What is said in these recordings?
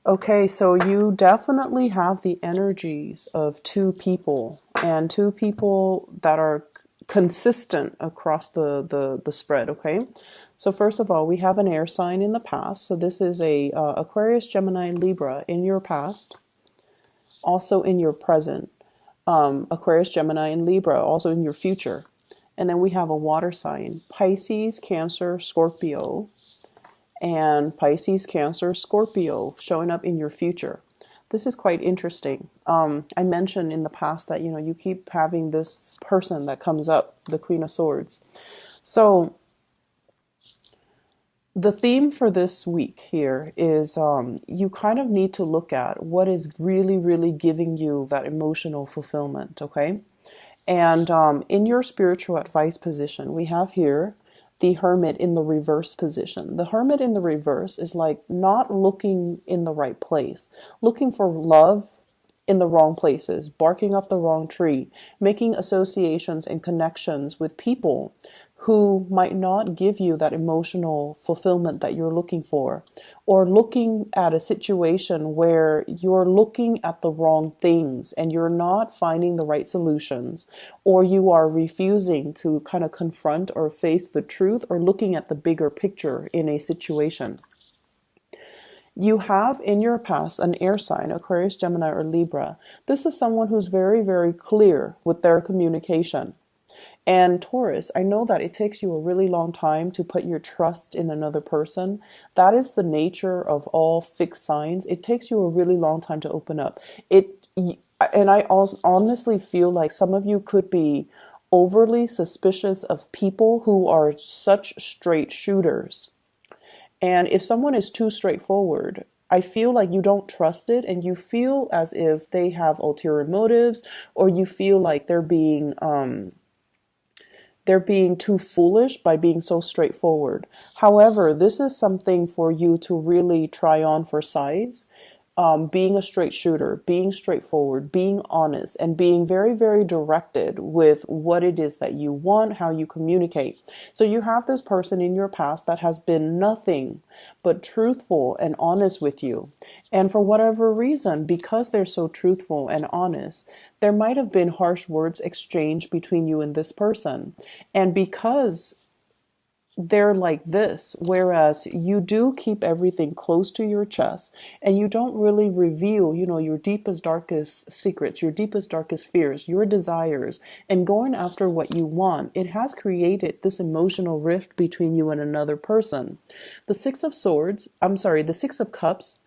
Okay, so you definitely have the energies of two people and two people that are consistent across the spread, okay? So first of all, we have an air sign in the past. So this is a Aquarius, Gemini, Libra in your past, also in your present. Aquarius, Gemini, and Libra also in your future. And then we have a water sign, Pisces, Cancer, Scorpio, and Pisces, Cancer, Scorpio showing up in your future. This is quite interesting. I mentioned in the past that you keep having this person that comes up, the Queen of Swords. So the theme for this week here is you kind of need to look at what is really, really giving you that emotional fulfillment, okay? And in your spiritual advice position, we have here the Hermit in the reverse position. The Hermit in the reverse is like not looking in the right place, looking for love in the wrong places, barking up the wrong tree, making associations and connections with people who might not give you that emotional fulfillment that you're looking for, or looking at a situation where you're looking at the wrong things and you're not finding the right solutions, or you are refusing to kind of confront or face the truth or looking at the bigger picture in a situation. You have in your past an air sign, Aquarius, Gemini, or Libra. This is someone who's very, very clear with their communication. And Taurus, I know that it takes you a really long time to put your trust in another person. That is the nature of all fixed signs. It takes you a really long time to open up. And I also honestly feel like some of you could be overly suspicious of people who are such straight shooters. And if someone is too straightforward, I feel like you don't trust it and you feel as if they have ulterior motives, or you feel like they're being too foolish by being so straightforward. However, this is something for you to really try on for size. Being a straight shooter, being straightforward, being honest, and being very, very directed with what it is that you want, how you communicate. So you have this person in your past that has been nothing but truthful and honest with you. And for whatever reason, because they're so truthful and honest, there might have been harsh words exchanged between you and this person. And because they're like this, whereas you do keep everything close to your chest and you don't really reveal, your deepest, darkest secrets, your deepest, darkest fears, your desires, and going after what you want, it has created this emotional rift between you and another person. The Six of Cups,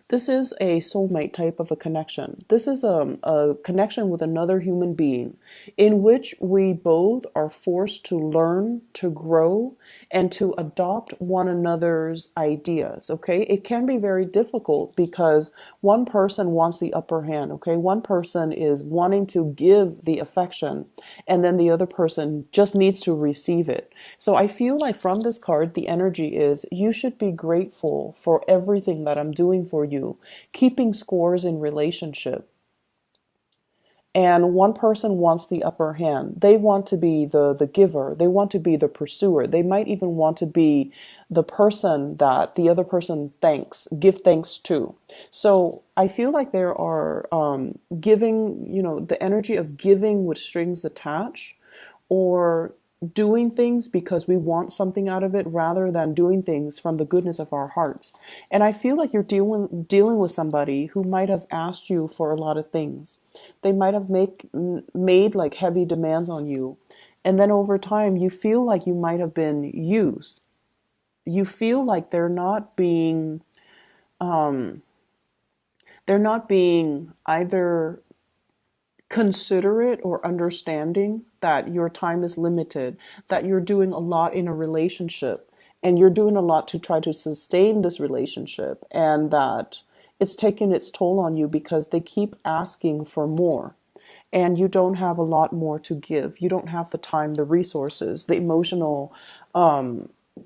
this is a soulmate type of a connection. This is a connection with another human being in which we both are forced to learn, to grow, and to adopt one another's ideas, okay? It can be very difficult because one person wants the upper hand, okay? One person is wanting to give the affection and then the other person just needs to receive it. So I feel like from this card, the energy is you should be grateful for everything that I'm doing for you, keeping scores in relationship. And one person wants the upper hand. They want to be the giver. They want to be the pursuer. They might even want to be the person that the other person give thanks to. So I feel like there are giving, the energy of giving with strings attached, or doing things because we want something out of it rather than doing things from the goodness of our hearts. And I feel like you're dealing with somebody who might have asked you for a lot of things. They might have made like heavy demands on you. And then over time, you feel like you might have been used. You feel like they're not being either considerate or understanding that your time is limited, that you're doing a lot in a relationship and you're doing a lot to try to sustain this relationship, and that it's taking its toll on you because they keep asking for more and you don't have a lot more to give. You don't have the time, the resources, the emotional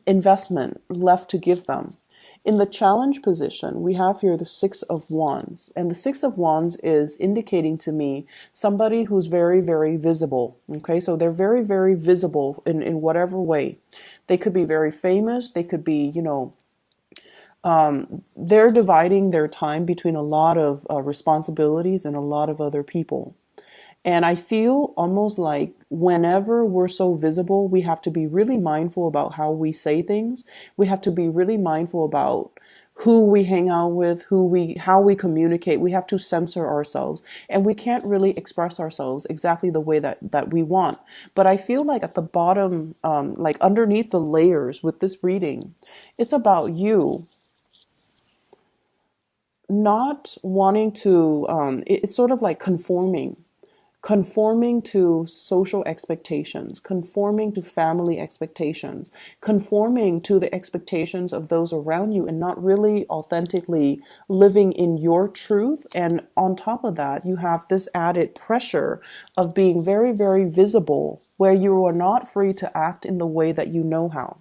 investment left to give them. In the challenge position, we have here the Six of Wands. And the Six of Wands is indicating to me somebody who's very, very visible. Okay, so they're very, very visible in whatever way. They could be very famous. They could be, they're dividing their time between a lot of responsibilities and a lot of other people. And I feel almost like whenever we're so visible, we have to be really mindful about how we say things. We have to be really mindful about who we hang out with, how we communicate. We have to censor ourselves, and we can't really express ourselves exactly the way that we want. But I feel like at the bottom, like underneath the layers with this reading, it's about you not wanting to, it's sort of like conforming to social expectations, conforming to family expectations, conforming to the expectations of those around you, and not really authentically living in your truth. And on top of that, you have this added pressure of being very, very visible, where you are not free to act in the way that you know how.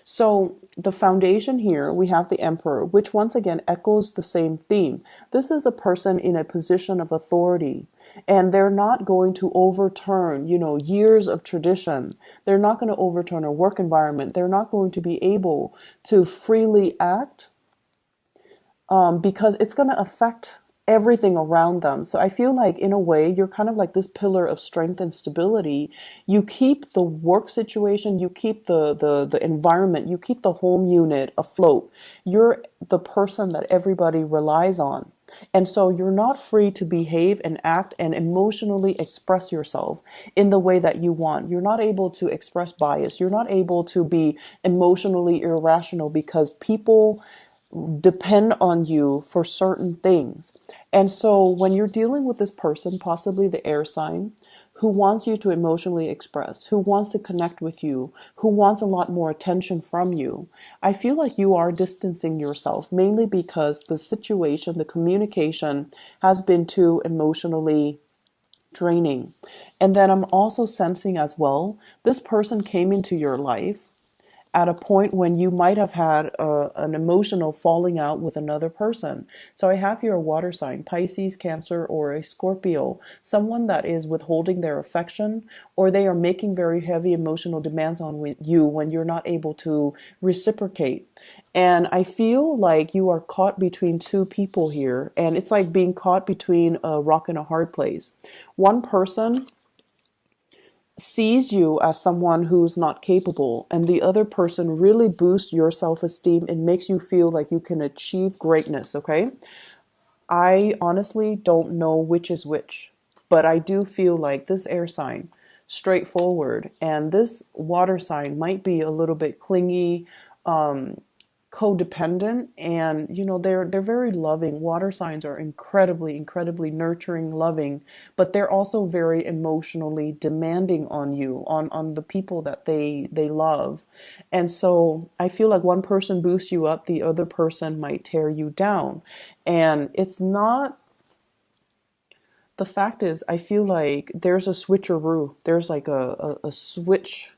So the foundation here, we have the emperor, which once again echoes the same theme. This is a person in a position of authority, and they're not going to overturn, years of tradition. They're not going to overturn a work environment. They're not going to be able to freely act because it's going to affect everything around them. So I feel like in a way you're kind of like this pillar of strength and stability. You keep the work situation, you keep the environment, you keep the home unit afloat. You're the person that everybody relies on. And so you're not free to behave and act and emotionally express yourself in the way that you want. You're not able to express bias. You're not able to be emotionally irrational because people depend on you for certain things. And so when you're dealing with this person, possibly the air sign, who wants you to emotionally express, who wants to connect with you, who wants a lot more attention from you, I feel like you are distancing yourself mainly because the situation, the communication has been too emotionally draining. And then I'm also sensing as well, this person came into your life at a point when you might have had an emotional falling out with another person. So I have here a water sign, Pisces, Cancer, or a Scorpio, someone that is withholding their affection, or they are making very heavy emotional demands on you when you're not able to reciprocate. And I feel like you are caught between two people here, and it's like being caught between a rock and a hard place. One person sees you as someone who's not capable, and the other person really boosts your self-esteem and makes you feel like you can achieve greatness. Okay, I honestly don't know which is which, but I do feel like this air sign straightforward, and this water sign might be a little bit clingy, codependent, and they're very loving. Water signs are incredibly nurturing, loving, but they're also very emotionally demanding on you, on the people that they love. And so I feel like one person boosts you up, the other person might tear you down. And it's not, the fact is, I feel like there's a switcheroo, there's like a switch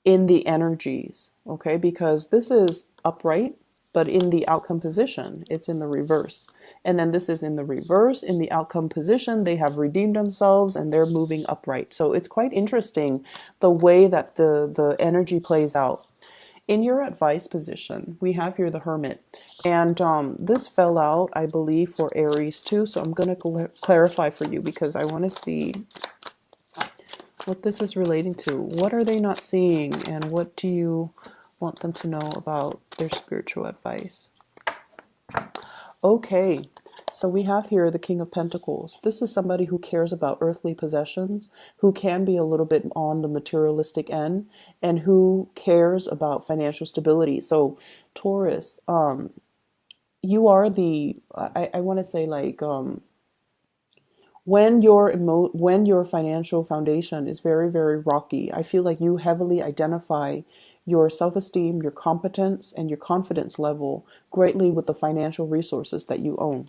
in the energies, okay? Because this is upright, but in the outcome position, it's in the reverse. And then this is in the reverse. In the outcome position, they have redeemed themselves and they're moving upright. So it's quite interesting the way that the energy plays out. In your advice position, we have here the Hermit. And this fell out, I believe, for Aries too. So I'm going to clarify for you because I want to see what this is relating to. What are they not seeing, and what do you want them to know about their spiritual advice? Okay, so we have here the King of Pentacles. This is somebody who cares about earthly possessions, who can be a little bit on the materialistic end, and who cares about financial stability. So Taurus, you are the, I want to say like, when your financial foundation is very rocky, I feel like you heavily identify your self-esteem, your competence, and your confidence level greatly with the financial resources that you own.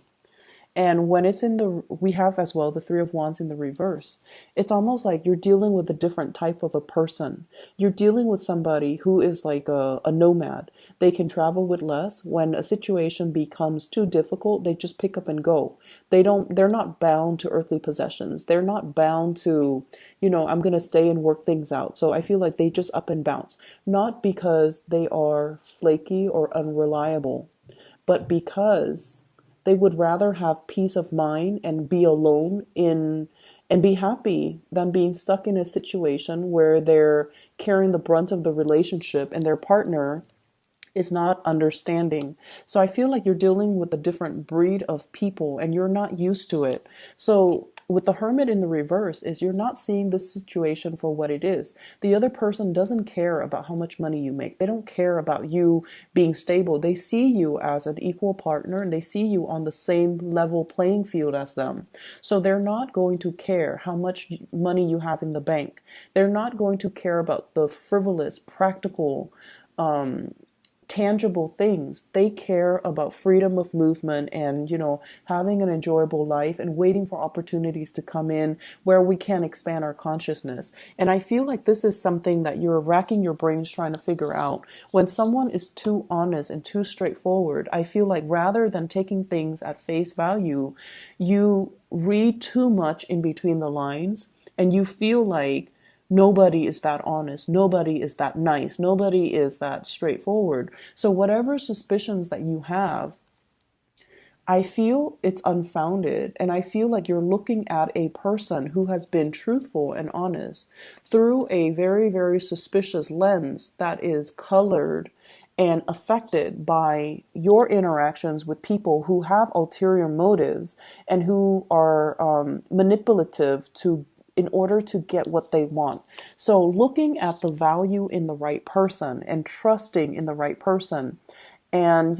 And when it's in the, we have as well the Three of Wands in the reverse. It's almost like you're dealing with a different type of a person. You're dealing with somebody who is like a nomad. They can travel with less. When a situation becomes too difficult, they just pick up and go. They're not bound to earthly possessions. They're not bound to, I'm going to stay and work things out. So I feel like they just up and bounce. Not because they are flaky or unreliable, but because they would rather have peace of mind and be alone in and be happy than being stuck in a situation where they're carrying the brunt of the relationship and their partner is not understanding. So I feel like you're dealing with a different breed of people and you're not used to it. So with the Hermit in the reverse is you're not seeing this situation for what it is. The other person doesn't care about how much money you make. They don't care about you being stable. They see you as an equal partner and they see you on the same level playing field as them. So they're not going to care how much money you have in the bank. They're not going to care about the frivolous, practical, tangible things. They care about freedom of movement and, having an enjoyable life and waiting for opportunities to come in where we can expand our consciousness. And I feel like this is something that you're racking your brains trying to figure out. When someone is too honest and too straightforward, I feel like rather than taking things at face value, you read too much in between the lines and you feel like nobody is that honest. Nobody is that nice. Nobody is that straightforward. So whatever suspicions that you have, I feel it's unfounded. And I feel like you're looking at a person who has been truthful and honest through a very, very suspicious lens that is colored and affected by your interactions with people who have ulterior motives and who are manipulative in order to get what they want. So looking at the value in the right person and trusting in the right person and,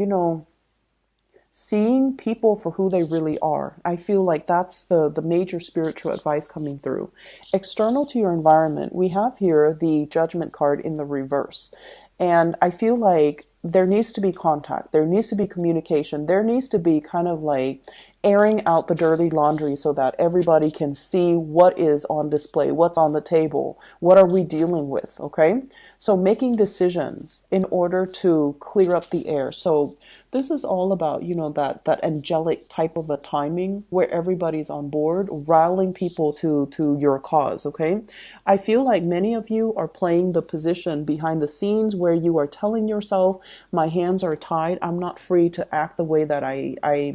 seeing people for who they really are. I feel like that's the major spiritual advice coming through. External to your environment, we have here the Judgment card in the reverse. And I feel like there needs to be contact. There needs to be communication. There needs to be kind of like airing out the dirty laundry so that everybody can see what is on display, what's on the table, what are we dealing with, okay? So making decisions in order to clear up the air. So this is all about, that angelic type of a timing where everybody's on board, rallying people to your cause, okay? I feel like many of you are playing the position behind the scenes where you are telling yourself, my hands are tied, I'm not free to act the way that I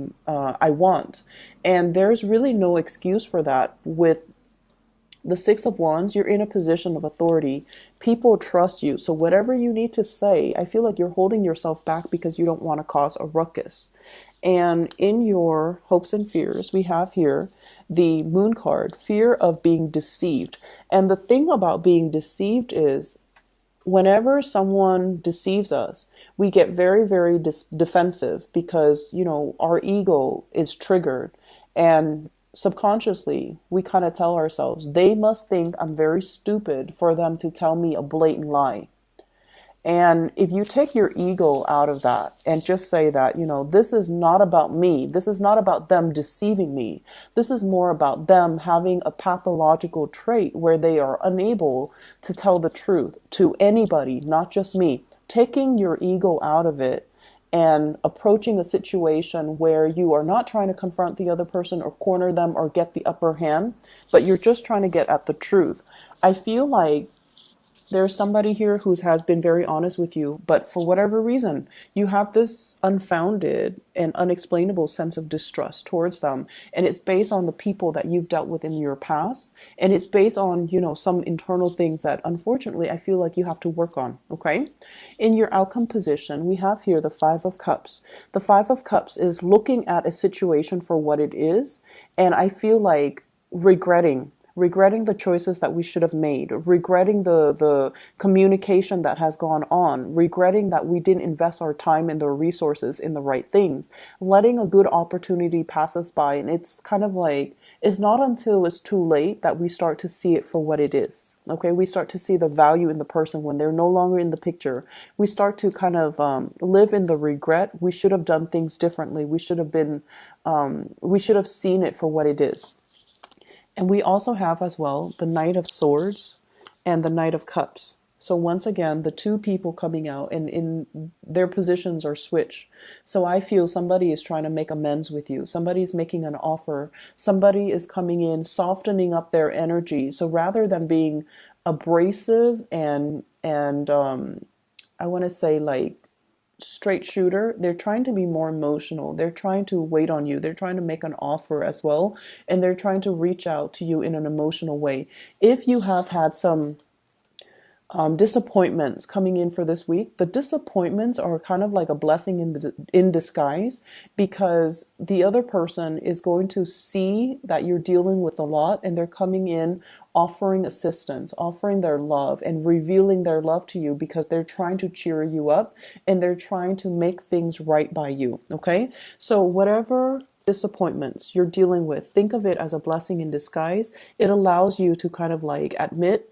want. And there's really no excuse for that. With the Six of Wands, you're in a position of authority. People trust you. So whatever you need to say, I feel like you're holding yourself back because you don't want to cause a ruckus. And in your hopes and fears, we have here the Moon card, fear of being deceived. And the thing about being deceived is whenever someone deceives us, we get very, very defensive because, our ego is triggered. And subconsciously, we kind of tell ourselves, they must think I'm very stupid for them to tell me a blatant lie. And if you take your ego out of that and just say that, this is not about me. This is not about them deceiving me. This is more about them having a pathological trait where they are unable to tell the truth to anybody, not just me. Taking your ego out of it and approaching a situation where you are not trying to confront the other person or corner them or get the upper hand, but you're just trying to get at the truth. I feel like there's somebody here who has been very honest with you, but for whatever reason, you have this unfounded and unexplainable sense of distrust towards them. And it's based on the people that you've dealt with in your past. And it's based on, some internal things that unfortunately I feel like you have to work on. Okay. In your outcome position, we have here the Five of Cups. The Five of Cups is looking at a situation for what it is. And I feel like regretting regretting the choices that we should have made, regretting the communication that has gone on, regretting that we didn't invest our time and the resources in the right things, letting a good opportunity pass us by. And it's kind of like, it's not until it's too late that we start to see it for what it is. Okay, we start to see the value in the person when they're no longer in the picture. We start to kind of live in the regret. We should have done things differently. We should have seen it for what it is. And we also have as well the Knight of Swords and the Knight of Cups. So once again, the two people coming out and in their positions are switched. So I feel somebody is trying to make amends with you. Somebody is making an offer. Somebody is coming in, softening up their energy. So rather than being abrasive and I want to say like straight shooter, they're trying to be more emotional. They're trying to wait on you. They're trying to make an offer as well. And they're trying to reach out to you in an emotional way. If you have had some disappointments coming in for this week, the disappointments are kind of like a blessing in disguise, because the other person is going to see that you're dealing with a lot and they're coming in offering assistance, offering their love and revealing their love to you because they're trying to cheer you up and they're trying to make things right by you. Okay, so whatever disappointments you're dealing with, think of it as a blessing in disguise. It allows you to kind of like admit,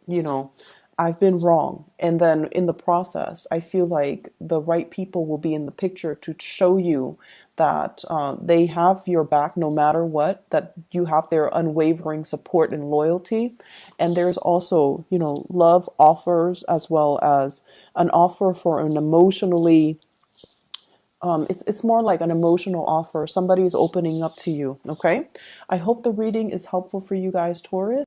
I've been wrong. And then in the process, I feel like the right people will be in the picture to show you that they have your back no matter what, that you have their unwavering support and loyalty. And there's also, love offers as well as an offer for an emotionally it's more like an emotional offer. Somebody is opening up to you. Okay. I hope the reading is helpful for you guys, Taurus.